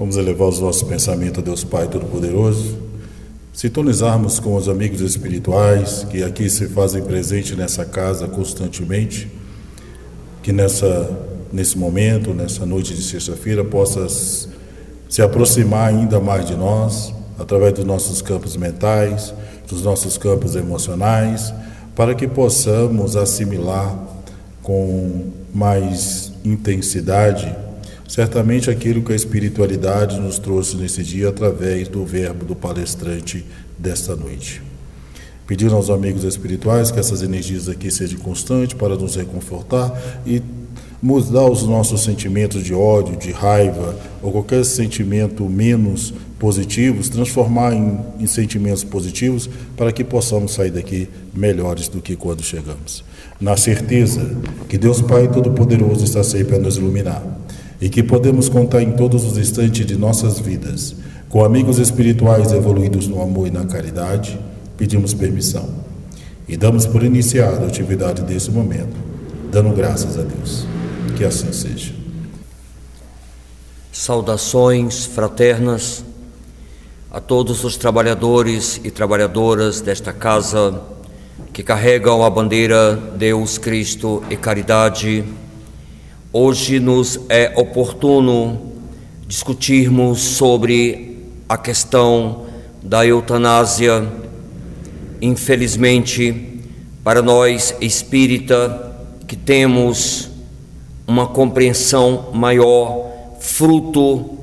Vamos elevar os nossos pensamentos a Deus Pai Todo-Poderoso, sintonizarmos com os amigos espirituais que aqui se fazem presente nessa casa constantemente, que nesse momento, nessa noite de sexta-feira, possa se aproximar ainda mais de nós, através dos nossos campos mentais, dos nossos campos emocionais, para que possamos assimilar com mais intensidade certamente aquilo que a espiritualidade nos trouxe nesse dia através do verbo do palestrante desta noite. Pedindo aos amigos espirituais que essas energias aqui sejam constantes para nos reconfortar e mudar os nossos sentimentos de ódio, de raiva ou qualquer sentimento menos positivos, transformar em sentimentos positivos para que possamos sair daqui melhores do que quando chegamos. Na certeza que Deus Pai Todo-Poderoso está sempre a nos iluminar e que podemos contar em todos os instantes de nossas vidas com amigos espirituais evoluídos no amor e na caridade, pedimos permissão e damos por iniciada a atividade desse momento, dando graças a Deus. Que assim seja. Saudações fraternas a todos os trabalhadores e trabalhadoras desta casa que carregam a bandeira Deus, Cristo e Caridade. Hoje nos é oportuno discutirmos sobre a questão da eutanásia. Infelizmente, para nós espírita que temos uma compreensão maior, fruto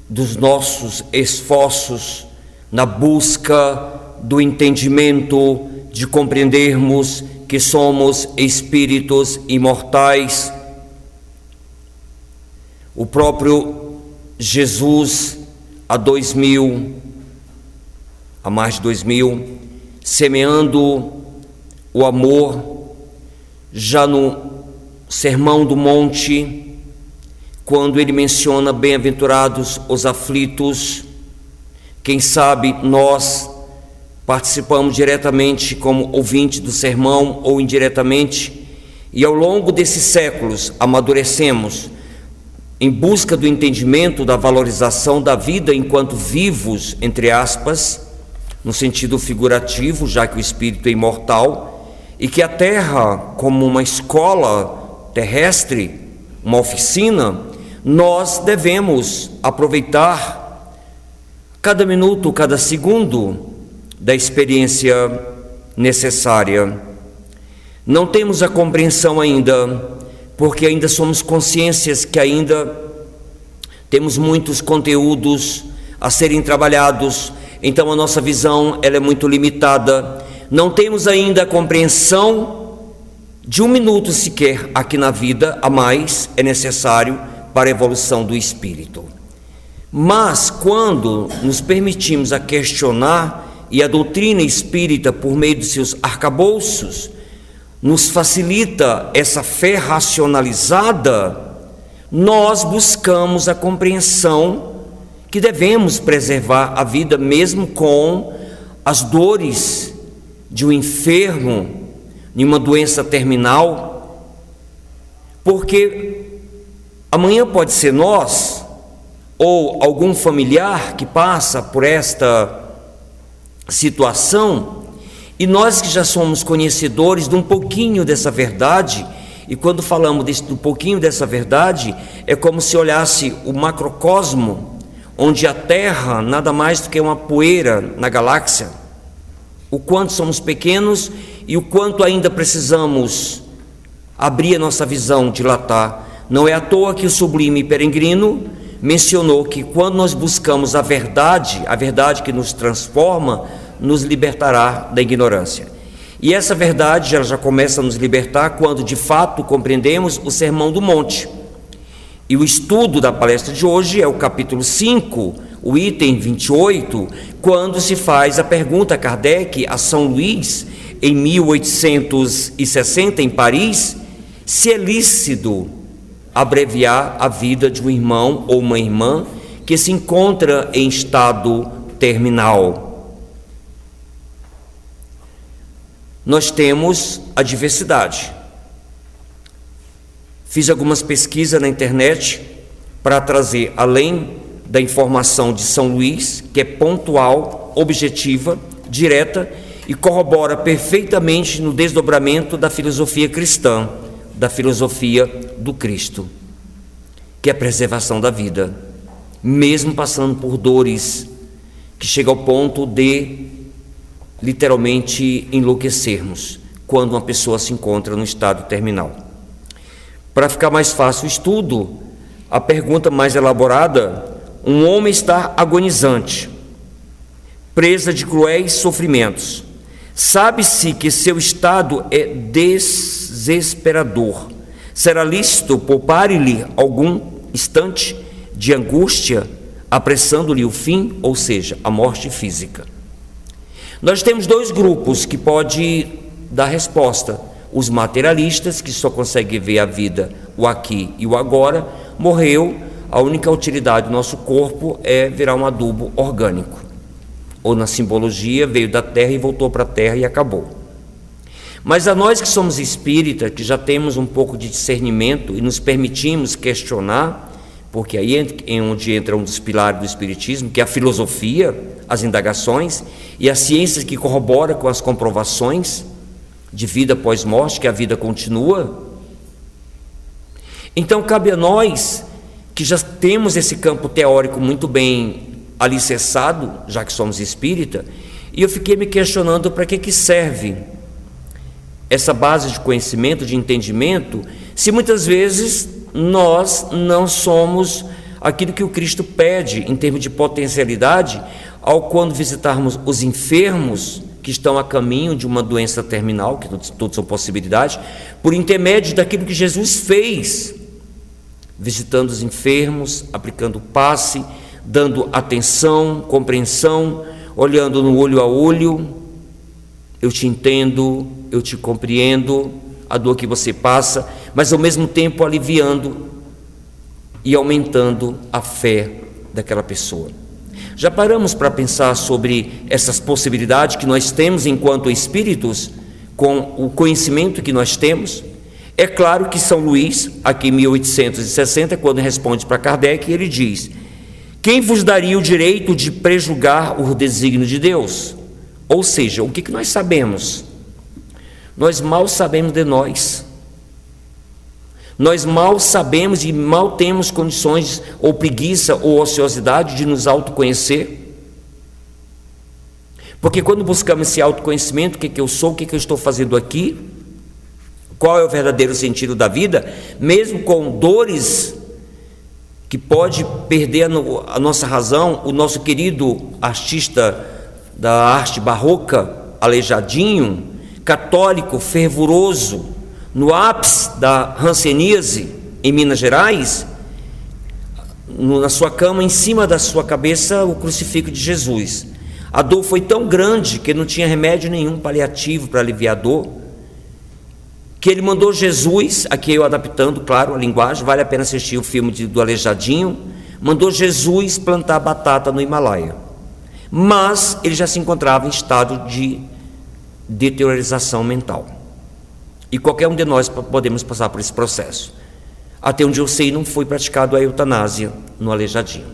dos nossos esforços na busca do entendimento, de compreendermos que somos espíritos imortais. O próprio Jesus, há mais de 2000, semeando o amor, já no Sermão do Monte, quando ele menciona bem-aventurados os aflitos, quem sabe nós participamos diretamente como ouvinte do sermão ou indiretamente, e ao longo desses séculos amadurecemos em busca do entendimento da valorização da vida enquanto vivos, entre aspas, no sentido figurativo, já que o espírito é imortal, e que a terra, como uma escola terrestre, uma oficina, nós devemos aproveitar cada minuto, cada segundo da experiência necessária. Não temos a compreensão ainda, porque ainda somos consciências que ainda temos muitos conteúdos a serem trabalhados, então a nossa visão ela é muito limitada. Não temos ainda a compreensão de um minuto sequer aqui na vida a mais é necessário para a evolução do espírito. Mas quando nos permitimos a questionar, e a doutrina espírita, por meio de seus arcabouços, nos facilita essa fé racionalizada, nós buscamos a compreensão que devemos preservar a vida mesmo com as dores de um enfermo, de uma doença terminal, porque amanhã pode ser nós ou algum familiar que passa por esta situação, e nós que já somos conhecedores de um pouquinho dessa verdade, e quando falamos de um pouquinho dessa verdade, é como se olhasse o macrocosmo, onde a Terra nada mais do que uma poeira na galáxia, o quanto somos pequenos e o quanto ainda precisamos abrir a nossa visão, dilatar. Não é à toa que o sublime Peregrino mencionou que quando nós buscamos a verdade que nos transforma, nos libertará da ignorância. E essa verdade ela já começa a nos libertar quando de fato compreendemos o Sermão do Monte. E o estudo da palestra de hoje é o capítulo 5, o item 28, quando se faz a pergunta a Kardec a São Luís, em 1860, em Paris, se é lícito abreviar a vida de um irmão ou uma irmã que se encontra em estado terminal. Nós temos a diversidade. Fiz algumas pesquisas na internet para trazer, além da informação de São Luís, que é pontual, objetiva, direta e corrobora perfeitamente no desdobramento da filosofia cristã, da filosofia do Cristo, que é a preservação da vida, mesmo passando por dores que chega ao ponto de literalmente enlouquecermos quando uma pessoa se encontra no estado terminal. Para ficar mais fácil o estudo, a pergunta mais elaborada: um homem está agonizante, presa de cruéis sofrimentos. Sabe-se que seu estado é desesperador. Será lícito poupar-lhe algum instante de angústia, apressando-lhe o fim, ou seja, a morte física? Nós temos dois grupos que podem dar resposta: os materialistas, que só conseguem ver a vida, o aqui e o agora. Morreu, a única utilidade do nosso corpo é virar um adubo orgânico, ou na simbologia, veio da terra e voltou para a terra e acabou. Mas a nós que somos espíritas, que já temos um pouco de discernimento e nos permitimos questionar, porque aí é onde entra um dos pilares do espiritismo, que é a filosofia, as indagações e as ciências que corroboram com as comprovações de vida após morte, que a vida continua. Então cabe a nós, que já temos esse campo teórico muito bem alicerçado, já que somos espírita, e eu fiquei me questionando para que serve essa base de conhecimento, de entendimento, se muitas vezes nós não somos aquilo que o Cristo pede em termos de potencialidade, ao quando visitarmos os enfermos que estão a caminho de uma doença terminal, que todos são possibilidades, por intermédio daquilo que Jesus fez, visitando os enfermos, aplicando passe, dando atenção, compreensão, olhando no olho a olho. Eu te entendo, eu te compreendo, a dor que você passa, mas ao mesmo tempo aliviando e aumentando a fé daquela pessoa. Já paramos para pensar sobre essas possibilidades que nós temos enquanto espíritos, com o conhecimento que nós temos? É claro que São Luís, aqui em 1860, quando responde para Kardec, ele diz: quem vos daria o direito de prejulgar o desígnio de Deus? Ou seja, o que nós sabemos? Nós mal sabemos de nós. Nós mal sabemos e mal temos condições, ou preguiça, ou ociosidade de nos autoconhecer. Porque quando buscamos esse autoconhecimento, o que eu sou, o que eu estou fazendo aqui, qual é o verdadeiro sentido da vida, mesmo com dores que pode perder a nossa razão, o nosso querido artista da arte barroca, Aleijadinho, católico, fervoroso, no ápice da hanseníase, em Minas Gerais, na sua cama, em cima da sua cabeça, o crucifixo de Jesus. A dor foi tão grande que não tinha remédio nenhum paliativo para aliviar a dor, que ele mandou Jesus, aqui eu adaptando, claro, a linguagem, vale a pena assistir o filme do Aleijadinho, mandou Jesus plantar batata no Himalaia. Mas ele já se encontrava em estado de deteriorização mental. E qualquer um de nós podemos passar por esse processo. Até onde eu sei, não foi praticado a eutanásia no Aleijadinho.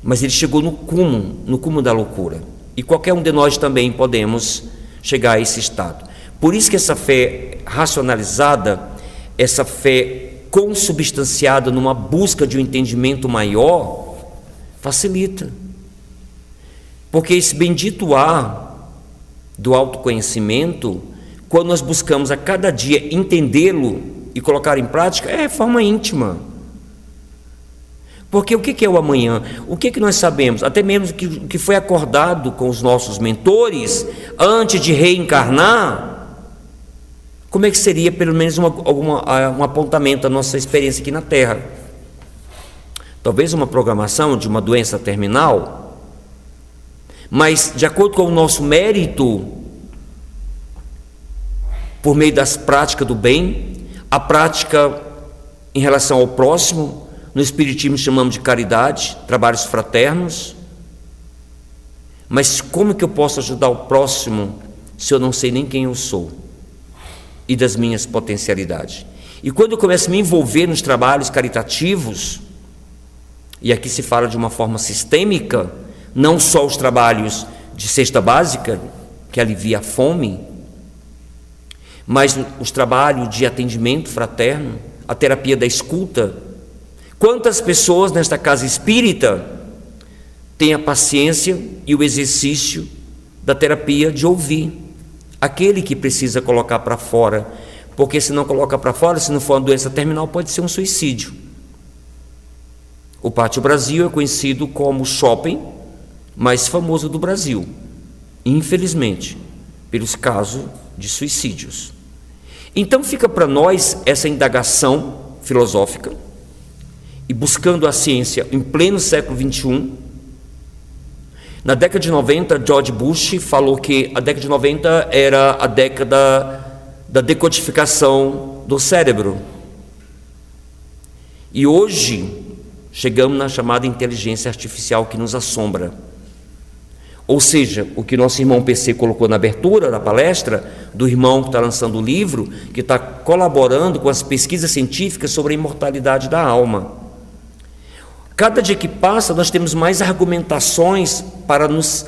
Mas ele chegou no cume da loucura. E qualquer um de nós também podemos chegar a esse estado. Por isso que essa fé racionalizada, essa fé consubstanciada numa busca de um entendimento maior, facilita. Porque esse bendito ar do autoconhecimento, quando nós buscamos a cada dia entendê-lo e colocar em prática, é forma íntima. Porque o que é o amanhã? O que nós sabemos? Até mesmo o que foi acordado com os nossos mentores antes de reencarnar, como é que seria pelo menos um apontamento da nossa experiência aqui na Terra? Talvez uma programação de uma doença terminal, mas de acordo com o nosso mérito, por meio das práticas do bem, a prática em relação ao próximo, no Espiritismo chamamos de caridade, trabalhos fraternos. Mas como que eu posso ajudar o próximo se eu não sei nem quem eu sou e das minhas potencialidades? E quando eu começo a me envolver nos trabalhos caritativos, e aqui se fala de uma forma sistêmica, não só os trabalhos de cesta básica, que alivia a fome, mas os trabalhos de atendimento fraterno, a terapia da escuta. Quantas pessoas nesta casa espírita têm a paciência e o exercício da terapia de ouvir aquele que precisa colocar para fora, porque se não coloca para fora, se não for uma doença terminal, pode ser um suicídio. O Pátio Brasil é conhecido como o shopping mais famoso do Brasil, infelizmente, pelos casos de suicídios. Então fica para nós essa indagação filosófica, e buscando a ciência em pleno século XXI. Na década de 90, George Bush falou que a década de 90 era a década da decodificação do cérebro. E hoje chegamos na chamada inteligência artificial, que nos assombra. Ou seja, o que nosso irmão PC colocou na abertura da palestra, do irmão que está lançando o livro, que está colaborando com as pesquisas científicas sobre a imortalidade da alma. Cada dia que passa, nós temos mais argumentações para nos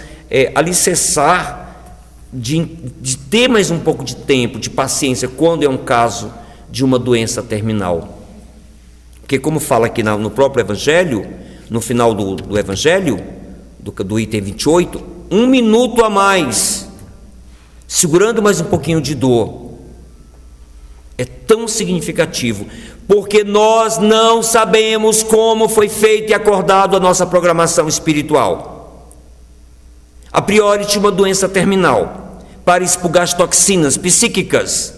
alicerçar de ter mais um pouco de tempo, de paciência, quando é um caso de uma doença terminal. Porque, como fala aqui no próprio Evangelho, no final do Evangelho, do item 28, 1 minuto a mais, segurando mais um pouquinho de dor, é tão significativo, porque nós não sabemos como foi feito e acordado a nossa programação espiritual. A priori tinha uma doença terminal, para expurgar as toxinas psíquicas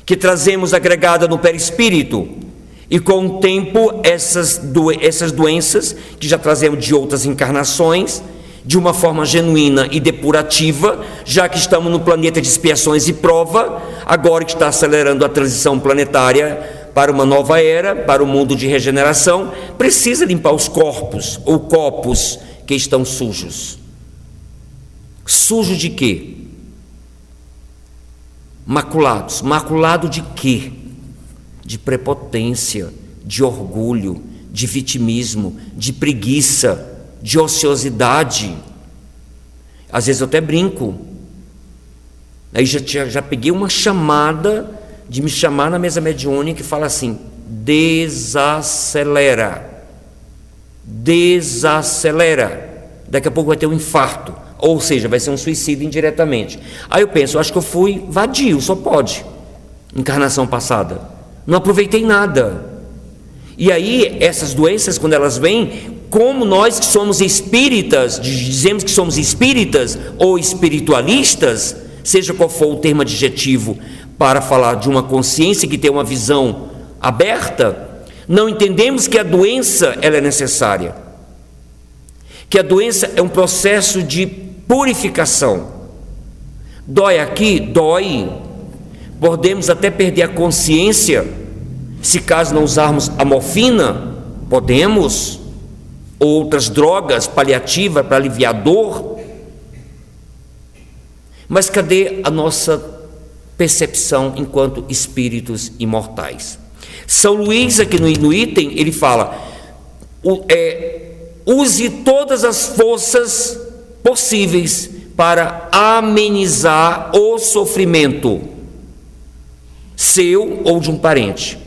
que trazemos agregada no perispírito, e com o tempo essas doenças que já trazemos de outras encarnações, de uma forma genuína e depurativa, já que estamos no planeta de expiações e prova, agora que está acelerando a transição planetária para uma nova era, para o mundo de regeneração, precisa limpar os corpos ou copos que estão sujos. Sujos de quê? Maculados. Maculado de quê? De prepotência, de orgulho, de vitimismo, de preguiça, de ociosidade. Às vezes eu até brinco. Aí já peguei uma chamada de me chamar na mesa mediúnica, que fala assim: desacelera, desacelera, daqui a pouco vai ter um infarto, ou seja, vai ser um suicídio indiretamente. Aí eu penso, acho que eu fui vadio, só pode, encarnação passada, não aproveitei nada. E aí essas doenças, quando elas vêm, como nós que somos espíritas, dizemos que somos espíritas ou espiritualistas, seja qual for o termo adjetivo para falar de uma consciência que tem uma visão aberta, não entendemos que a doença ela é necessária, que a doença é um processo de purificação. Dói aqui? Dói. Podemos até perder a consciência, se caso não usarmos a morfina, podemos, outras drogas paliativas para aliviar a dor. Mas cadê a nossa percepção enquanto espíritos imortais? São Luís, aqui no item, ele fala: use todas as forças possíveis para amenizar o sofrimento seu ou de um parente,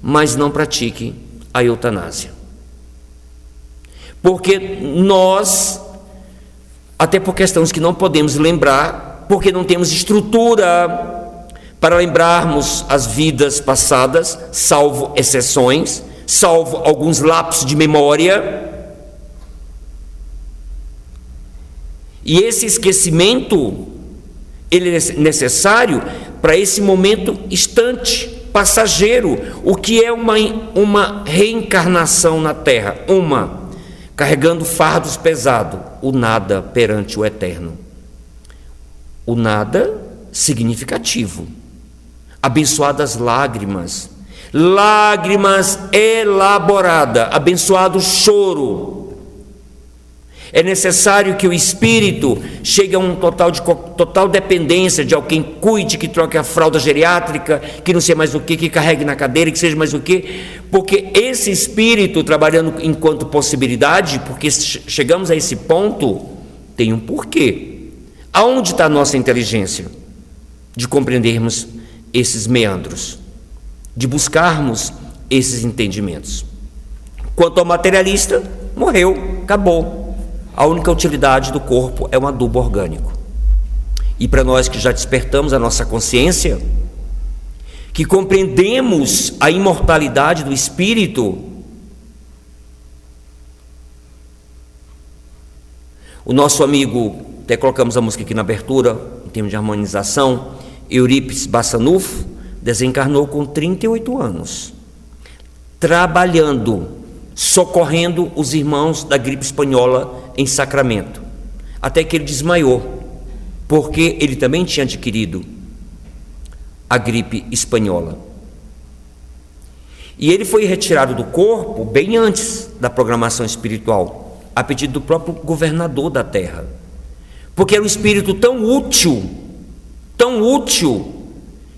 mas não pratique a eutanásia. Porque nós, até por questões que não podemos lembrar, porque não temos estrutura para lembrarmos as vidas passadas, salvo exceções, salvo alguns lapsos de memória. E esse esquecimento, ele é necessário para esse momento instante, passageiro, o que é uma reencarnação na Terra, carregando fardos pesados, o nada perante o eterno. O nada significativo, abençoadas lágrimas, lágrimas elaboradas, abençoado choro. É necessário que o espírito chegue a um total dependência de alguém que cuide, que troque a fralda geriátrica, que não sei mais o que carregue na cadeira, que seja mais o que, porque esse espírito trabalhando enquanto possibilidade, porque chegamos a esse ponto, tem um porquê. Aonde está a nossa inteligência de compreendermos esses meandros, de buscarmos esses entendimentos? Quanto ao materialista, morreu, acabou. A única utilidade do corpo é um adubo orgânico. E para nós que já despertamos a nossa consciência, que compreendemos a imortalidade do espírito, o nosso amigo, até colocamos a música aqui na abertura, em termos de harmonização, Eurípides Bassanufo, desencarnou com 38 anos, trabalhando, socorrendo os irmãos da gripe espanhola em Sacramento, até que ele desmaiou, porque ele também tinha adquirido a gripe espanhola. E ele foi retirado do corpo bem antes da programação espiritual, a pedido do próprio governador da terra, porque era um espírito tão útil,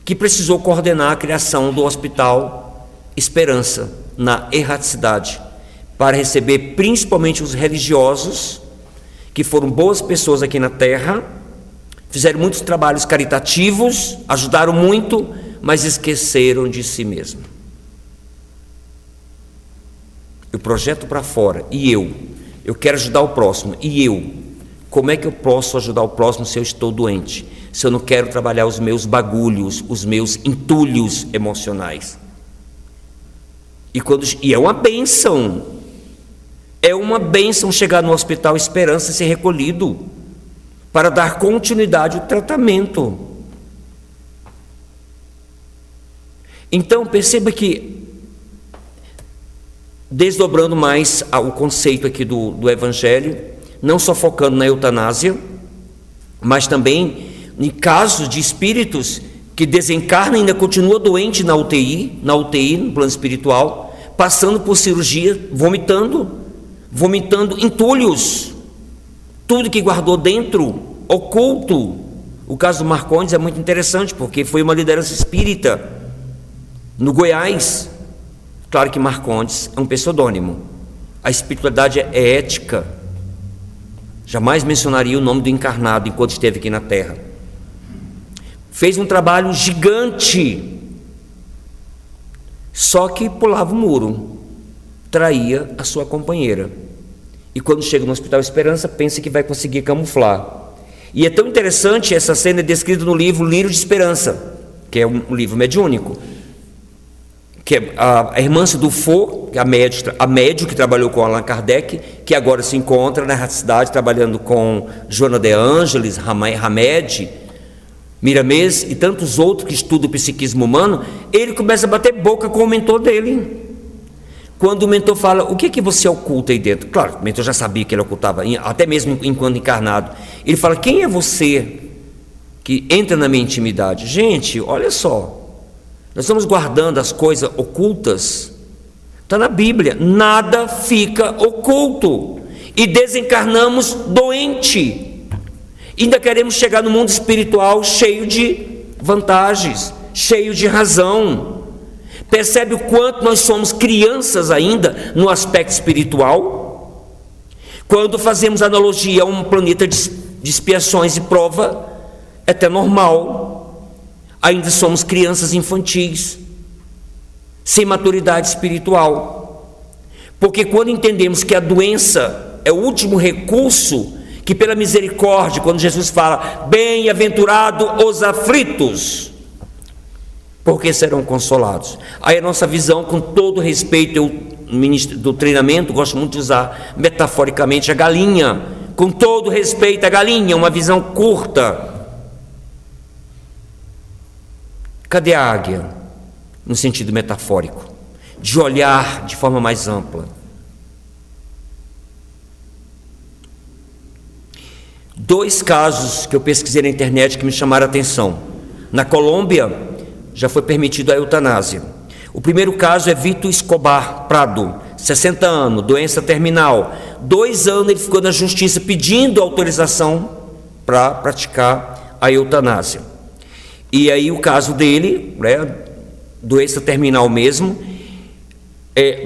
que precisou coordenar a criação do Hospital Esperança, na erraticidade, para receber principalmente os religiosos, que foram boas pessoas aqui na terra, fizeram muitos trabalhos caritativos, ajudaram muito, mas esqueceram de si mesmo. Eu projeto para fora, e eu quero ajudar o próximo, e como é que eu posso ajudar o próximo se eu estou doente? Se eu não quero trabalhar os meus bagulhos, os meus entulhos emocionais? E é uma bênção. É uma bênção chegar no Hospital Esperança e ser recolhido para dar continuidade ao tratamento. Então perceba que, desdobrando mais o conceito aqui do Evangelho, não só focando na eutanásia, mas também em casos de espíritos que desencarnam e ainda continua doente na UTI, no plano espiritual, passando por cirurgia, vomitando entulhos, tudo que guardou dentro, oculto. O caso do Marcondes é muito interessante, porque foi uma liderança espírita no Goiás. Claro que Marcondes é um pseudônimo, a espiritualidade é ética, jamais mencionaria o nome do encarnado enquanto esteve aqui na terra. Fez um trabalho gigante, só que pulava o muro, traía a sua companheira, e quando chega no Hospital Esperança pensa que vai conseguir camuflar. E é tão interessante, essa cena é descrita no livro Lírio de Esperança, que é um livro mediúnico, que é a irmã Dufour, a médium que trabalhou com Allan Kardec, que agora se encontra na cidade trabalhando com Joana de Ângeles, Hamed, Miramês e tantos outros que estudam o psiquismo humano. Ele começa a bater boca com o mentor dele. Quando o mentor fala, o que é que você oculta aí dentro? Claro, o mentor já sabia que ele ocultava, até mesmo enquanto encarnado. Ele fala, quem é você que entra na minha intimidade? Gente, olha só, nós estamos guardando as coisas ocultas. Está na Bíblia, nada fica oculto. E desencarnamos doente. Ainda queremos chegar no mundo espiritual cheio de vantagens, cheio de razão. Percebe o quanto nós somos crianças ainda no aspecto espiritual? Quando fazemos analogia a um planeta de expiações e prova, é até normal. Ainda somos crianças infantis, sem maturidade espiritual. Porque quando entendemos que a doença é o último recurso, que pela misericórdia, quando Jesus fala, bem-aventurado os aflitos, porque serão consolados. Aí a nossa visão, com todo respeito, eu, ministro do treinamento, gosto muito de usar metaforicamente a galinha, com todo respeito a galinha, uma visão curta. Cadê a águia? No sentido metafórico, de olhar de forma mais ampla. Dois casos que eu pesquisei na internet que me chamaram a atenção. Na Colômbia, já foi permitido a eutanásia. O primeiro caso é Vito Escobar Prado, 60 anos, doença terminal. 2 anos ele ficou na justiça pedindo autorização para praticar a eutanásia. E aí o caso dele, né, doença terminal mesmo,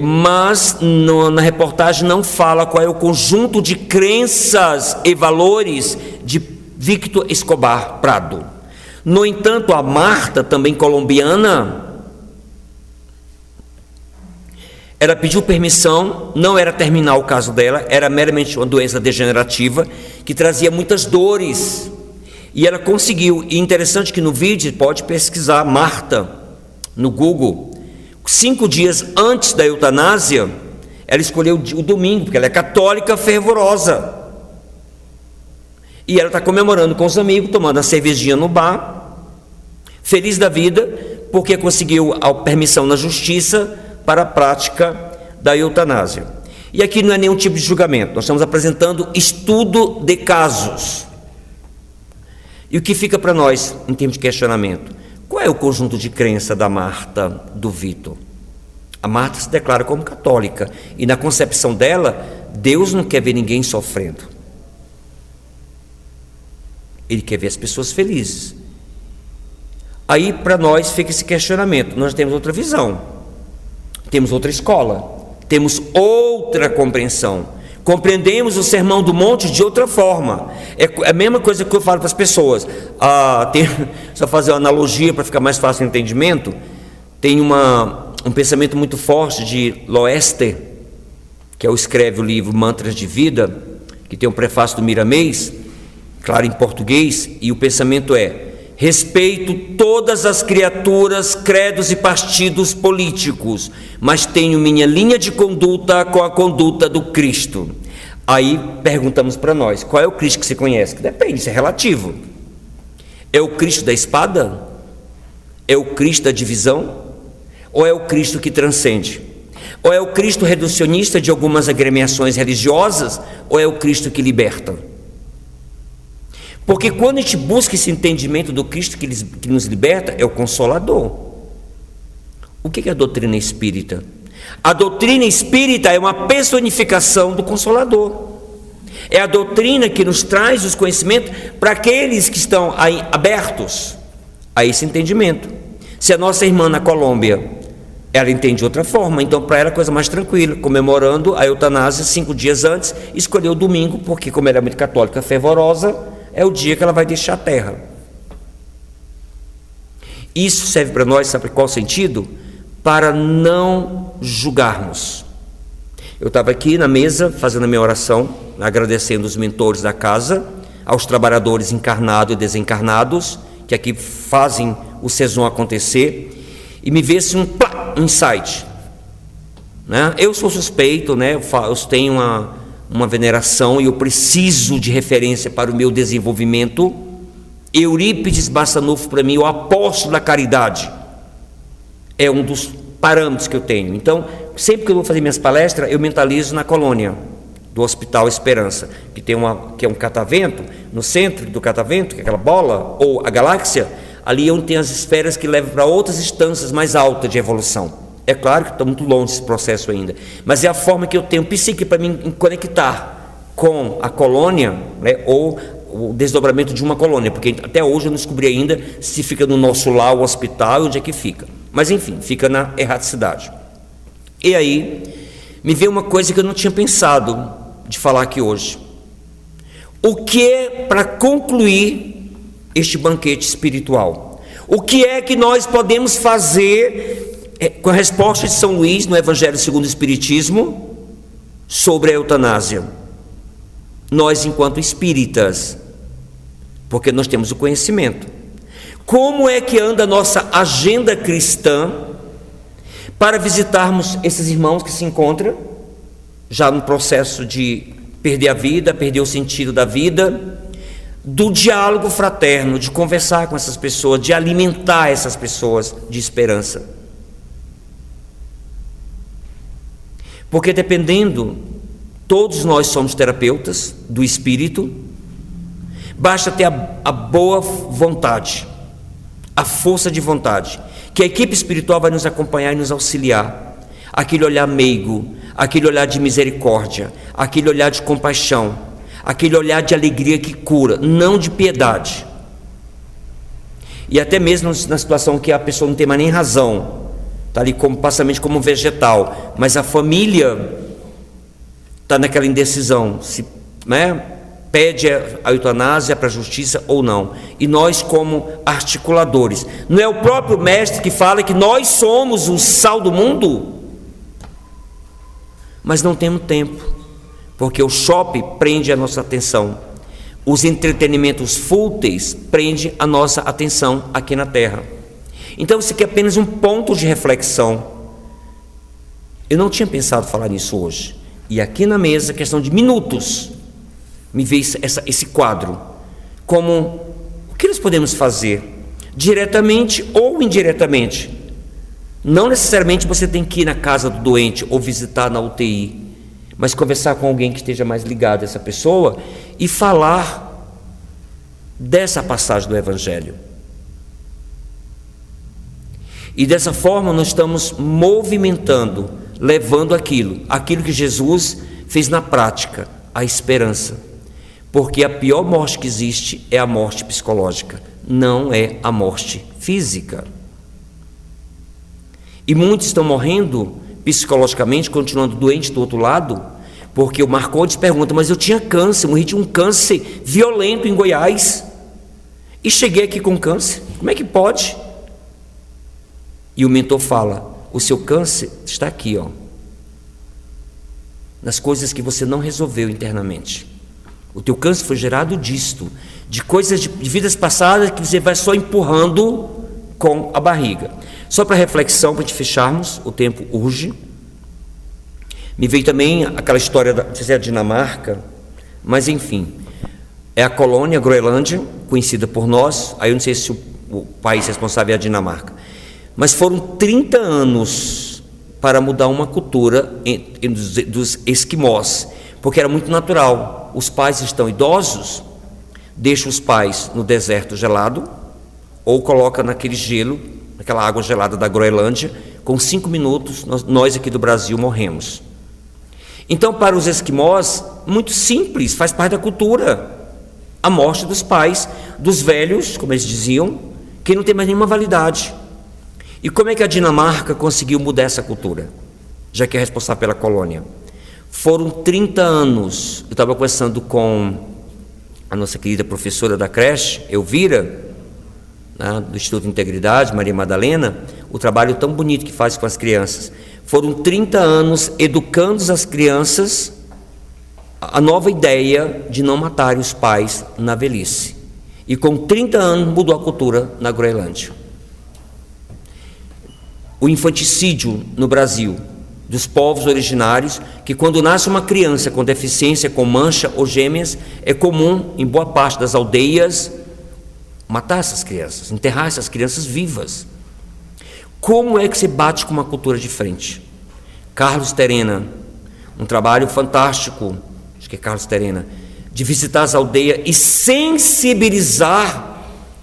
mas na reportagem não fala qual é o conjunto de crenças e valores de Víctor Escobar Prado. No entanto, a Marta, também colombiana, ela pediu permissão, não era terminal o caso dela, era meramente uma doença degenerativa que trazia muitas dores, e ela conseguiu. E interessante que no vídeo, pode pesquisar Marta no Google, 5 dias antes da eutanásia, ela escolheu o domingo, porque ela é católica fervorosa, e ela está comemorando com os amigos, tomando a cervejinha no bar, feliz da vida, porque conseguiu a permissão na justiça para a prática da eutanásia. E aqui não é nenhum tipo de julgamento, nós estamos apresentando estudo de casos. E o que fica para nós em termos de questionamento? Qual é o conjunto de crença da Marta, do Vítor? A Marta se declara como católica, e na concepção dela, Deus não quer ver ninguém sofrendo. Ele quer ver as pessoas felizes. Aí para nós fica esse questionamento, nós temos outra visão. Temos outra escola, temos outra compreensão, compreendemos o Sermão do Monte de outra forma. É a mesma coisa que eu falo para as pessoas. Só fazer uma analogia para ficar mais fácil o entendimento. Tem um pensamento muito forte de Loester, que escreve o livro Mantras de Vida, que tem um prefácio do Miramês, claro, em português, e o pensamento é: respeito todas as criaturas, credos e partidos políticos, mas tenho minha linha de conduta com a conduta do Cristo. Aí perguntamos para nós, qual é o Cristo que você conhece? Que depende, isso é relativo. É o Cristo da espada? É o Cristo da divisão? Ou é o Cristo que transcende? Ou é o Cristo reducionista de algumas agremiações religiosas? Ou é o Cristo que liberta? Porque quando a gente busca esse entendimento do Cristo que nos liberta, é o Consolador. O que é a doutrina espírita? A doutrina espírita é uma personificação do Consolador. É a doutrina que nos traz os conhecimentos para aqueles que estão aí abertos a esse entendimento. Se a nossa irmã na Colômbia, ela entende de outra forma, então para ela é coisa mais tranquila, comemorando a eutanásia 5 dias antes, escolheu o domingo, porque como ela é muito católica fervorosa, é o dia que ela vai deixar a terra. Isso serve para nós, sabe qual sentido? Para não julgarmos. Eu estava aqui na mesa, fazendo a minha oração, agradecendo os mentores da casa, aos trabalhadores encarnados e desencarnados, que aqui fazem o Sezon acontecer, e me veio-se um insight. Né? Eu sou suspeito, né? Eu tenho uma veneração e eu preciso de referência para o meu desenvolvimento. Eurípides Bassanufo, para mim, o apóstolo da caridade, é um dos parâmetros que eu tenho. Então, sempre que eu vou fazer minhas palestras, eu mentalizo na colônia do Hospital Esperança, que é um catavento, no centro do catavento, que é aquela bola, ou a galáxia, ali é onde tem as esferas que levam para outras instâncias mais altas de evolução. É claro que estou muito longe desse processo ainda, mas é a forma que eu tenho psique para me conectar com a colônia, né, ou o desdobramento de uma colônia, porque até hoje eu não descobri ainda se fica no nosso lar, o hospital, onde é que fica. Mas enfim, fica na erraticidade. E aí, me veio uma coisa que eu não tinha pensado de falar aqui hoje. O que é para concluir este banquete espiritual? O que é que nós podemos fazer com a resposta de São Luís no Evangelho segundo o Espiritismo sobre a eutanásia? Nós, enquanto espíritas, porque nós temos o conhecimento, como é que anda a nossa agenda cristã para visitarmos esses irmãos que se encontram já no processo de perder a vida, perder o sentido da vida, do diálogo fraterno, de conversar com essas pessoas, de alimentar essas pessoas de esperança? Porque dependendo, todos nós somos terapeutas do espírito, basta ter a boa vontade, a força de vontade, que a equipe espiritual vai nos acompanhar e nos auxiliar aquele olhar meigo, aquele olhar de misericórdia, aquele olhar de compaixão, aquele olhar de alegria que cura, não de piedade. E até mesmo na situação que a pessoa não tem mais nem razão, está ali passamente como um vegetal, mas a família está naquela indecisão, se pede a eutanásia para a justiça ou não. E nós, como articuladores, não é o próprio mestre que fala que nós somos o sal do mundo? Mas não temos tempo, porque o shopping prende a nossa atenção, os entretenimentos fúteis prendem a nossa atenção aqui na terra. Então isso aqui é apenas um ponto de reflexão. Eu não tinha pensado falar nisso hoje, e aqui na mesa, questão de minutos, me veio esse quadro, como o que nós podemos fazer, diretamente ou indiretamente. Não necessariamente você tem que ir na casa do doente ou visitar na UTI, mas conversar com alguém que esteja mais ligado a essa pessoa e falar dessa passagem do Evangelho. E dessa forma nós estamos movimentando, levando aquilo que Jesus fez na prática, a esperança. Porque a pior morte que existe é a morte psicológica, não é a morte física. E muitos estão morrendo psicologicamente, continuando doentes do outro lado, porque o Marcondes pergunta: mas eu tinha câncer, morri de um câncer violento em Goiás, e cheguei aqui com câncer, como é que pode? E o mentor fala: o seu câncer está aqui, nas coisas que você não resolveu internamente. O teu câncer foi gerado disto, de coisas de vidas passadas que você vai só empurrando com a barriga. Só para reflexão, para a gente fecharmos, o tempo urge. Me veio também aquela história não sei se é a Dinamarca, mas enfim, é a colônia, a Groenlândia, conhecida por nós. Aí eu não sei se o país responsável é a Dinamarca, mas foram 30 anos para mudar uma cultura dos esquimós, porque era muito natural. Os pais estão idosos, deixa os pais no deserto gelado, ou coloca naquele gelo, naquela água gelada da Groenlândia. Com 5 minutos nós aqui do Brasil morremos. Então, para os esquimós, muito simples, faz parte da cultura, a morte dos pais, dos velhos, como eles diziam, que não tem mais nenhuma validade. E como é que a Dinamarca conseguiu mudar essa cultura, já que é responsável pela colônia? Foram 30 anos. Eu estava conversando com a nossa querida professora da creche, Elvira, do Instituto Integridade, Maria Madalena, o trabalho tão bonito que faz com as crianças. Foram 30 anos educando as crianças a nova ideia de não matarem os pais na velhice. E com 30 anos mudou a cultura na Groenlândia. O infanticídio no Brasil, dos povos originários, que quando nasce uma criança com deficiência, com mancha ou gêmeas, é comum em boa parte das aldeias matar essas crianças, enterrar essas crianças vivas. Como é que se bate com uma cultura de frente? Carlos Terena, um trabalho fantástico, acho que é Carlos Terena, de visitar as aldeias e sensibilizar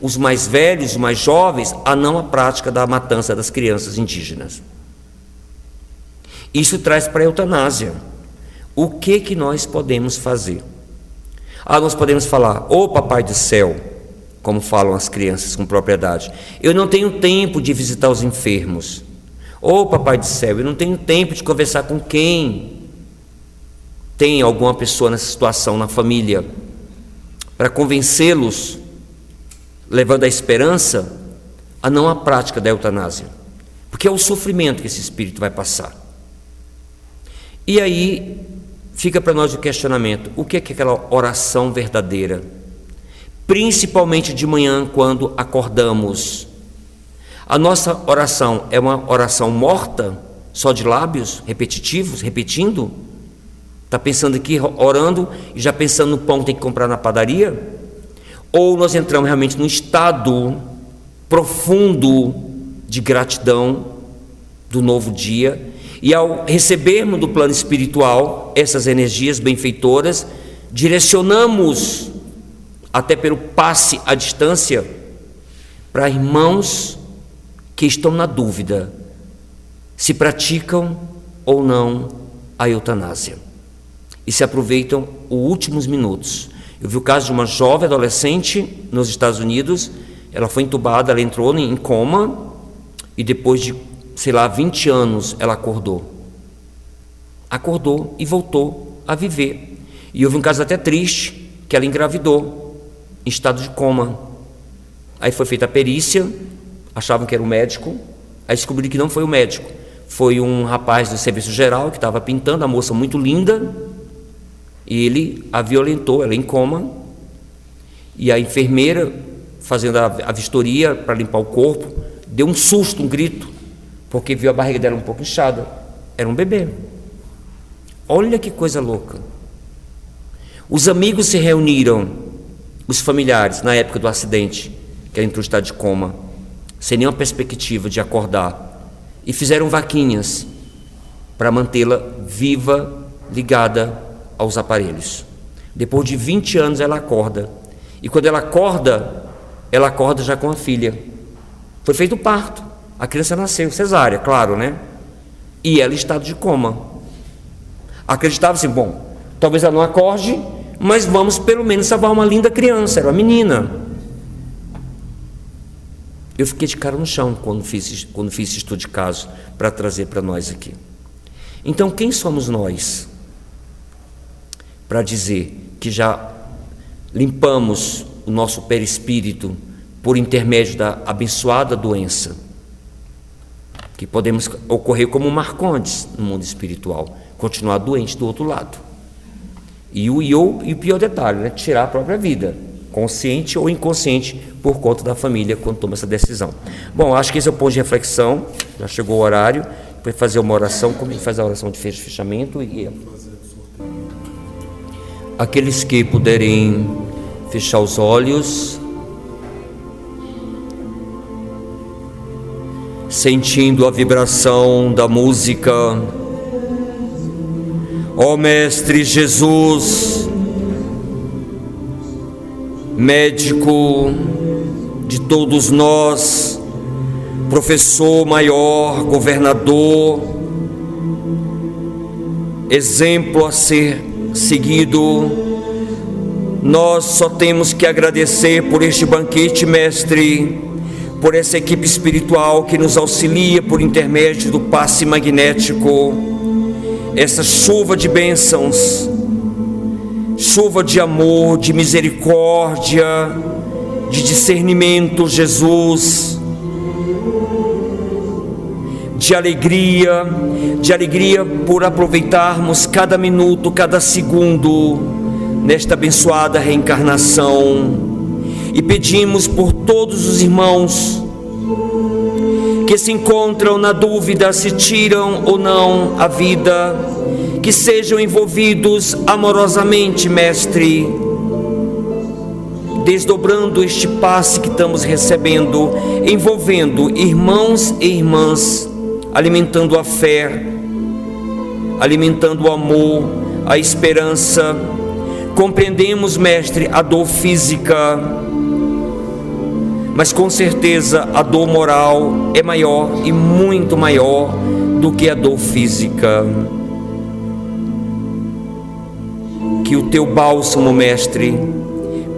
os mais velhos, os mais jovens, a não a prática da matança das crianças indígenas. Isso traz para a eutanásia. O que nós podemos fazer? Nós podemos falar: ô papai do céu, como falam as crianças com propriedade, eu não tenho tempo de visitar os enfermos. Ô papai do céu, eu não tenho tempo de conversar com quem tem alguma pessoa nessa situação na família, para convencê-los, levando a esperança a não a prática da eutanásia, porque é o sofrimento que esse espírito vai passar. E aí fica para nós o questionamento: o que é aquela oração verdadeira? Principalmente de manhã, quando acordamos. A nossa oração é uma oração morta, só de lábios repetitivos, repetindo? Está pensando aqui, orando, e já pensando no pão que tem que comprar na padaria? Ou nós entramos realmente num estado profundo de gratidão do novo dia, e ao recebermos do plano espiritual essas energias benfeitoras, direcionamos até pelo passe à distância para irmãos que estão na dúvida se praticam ou não a eutanásia e se aproveitam os últimos minutos. Eu vi o caso de uma jovem adolescente nos Estados Unidos. Ela foi entubada, ela entrou em coma e depois de, 20 anos ela acordou e voltou a viver. E houve um caso até triste, que ela engravidou em estado de coma. Aí foi feita a perícia, achavam que era o médico, aí descobriram que não foi o médico, foi um rapaz do serviço geral que estava pintando, a moça muito linda, e ele a violentou, ela em coma, e a enfermeira, fazendo a vistoria para limpar o corpo, deu um susto, um grito, porque viu a barriga dela um pouco inchada. Era um bebê. Olha que coisa louca. Os amigos se reuniram, os familiares, na época do acidente, que ela entrou em estado de coma, sem nenhuma perspectiva de acordar, e fizeram vaquinhas para mantê-la viva, ligada aos aparelhos. Depois de 20 anos ela acorda, e quando ela acorda já com a filha. Foi feito o parto, a criança nasceu, cesárea, claro, né? E ela em estado de coma. Acreditava assim, bom, talvez ela não acorde, mas vamos pelo menos salvar uma linda criança. Era uma menina. Eu fiquei de cara no chão quando fiz esse estudo de caso para trazer para nós aqui. Então, quem somos nós para dizer que já limpamos o nosso perispírito por intermédio da abençoada doença, que podemos ocorrer como Marcondes no mundo espiritual, continuar doente do outro lado. E o pior detalhe, né? Tirar a própria vida, consciente ou inconsciente, por conta da família, quando toma essa decisão. Bom, acho que esse é o ponto de reflexão. Já chegou o horário para fazer uma oração. Como faz a oração de fechamento? E aqueles que puderem fechar os olhos, sentindo a vibração da música. Ó Mestre Jesus, médico de todos nós, professor maior, governador, exemplo a ser seguido, nós só temos que agradecer por este banquete, Mestre, por essa equipe espiritual que nos auxilia por intermédio do passe magnético, essa chuva de bênçãos, chuva de amor, de misericórdia, de discernimento, Jesus, de alegria por aproveitarmos cada minuto, cada segundo nesta abençoada reencarnação. E pedimos por todos os irmãos que se encontram na dúvida se tiram ou não a vida, que sejam envolvidos amorosamente, Mestre, desdobrando este passe que estamos recebendo, envolvendo irmãos e irmãs, alimentando a fé, alimentando o amor, a esperança. Compreendemos, Mestre, a dor física, mas com certeza a dor moral é maior e muito maior do que a dor física. Que o teu bálsamo, Mestre,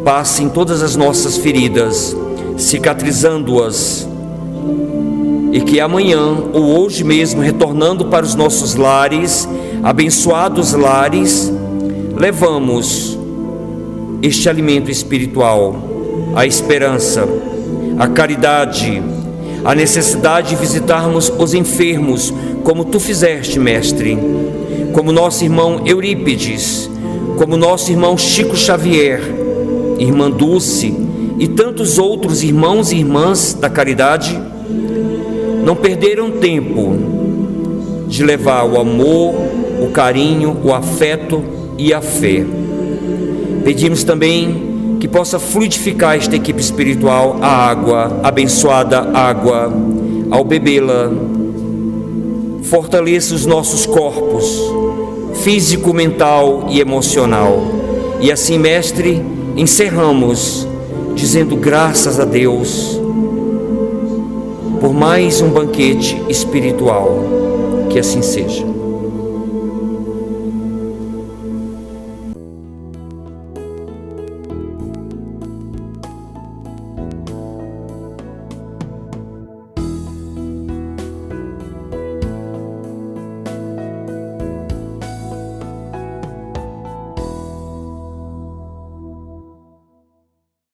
passe em todas as nossas feridas, cicatrizando-as, e que amanhã ou hoje mesmo, retornando para os nossos lares, abençoados lares, levamos este alimento espiritual, a esperança, a caridade, a necessidade de visitarmos os enfermos, como tu fizeste, Mestre, como nosso irmão Eurípides, como nosso irmão Chico Xavier, irmã Dulce e tantos outros irmãos e irmãs da caridade, não perderam tempo de levar o amor, o carinho, o afeto e a fé. Pedimos também que possa fluidificar esta equipe espiritual, a água, a abençoada água, ao bebê-la, fortaleça os nossos corpos, físico, mental e emocional. E assim, Mestre, encerramos dizendo graças a Deus por mais um banquete espiritual. Que assim seja.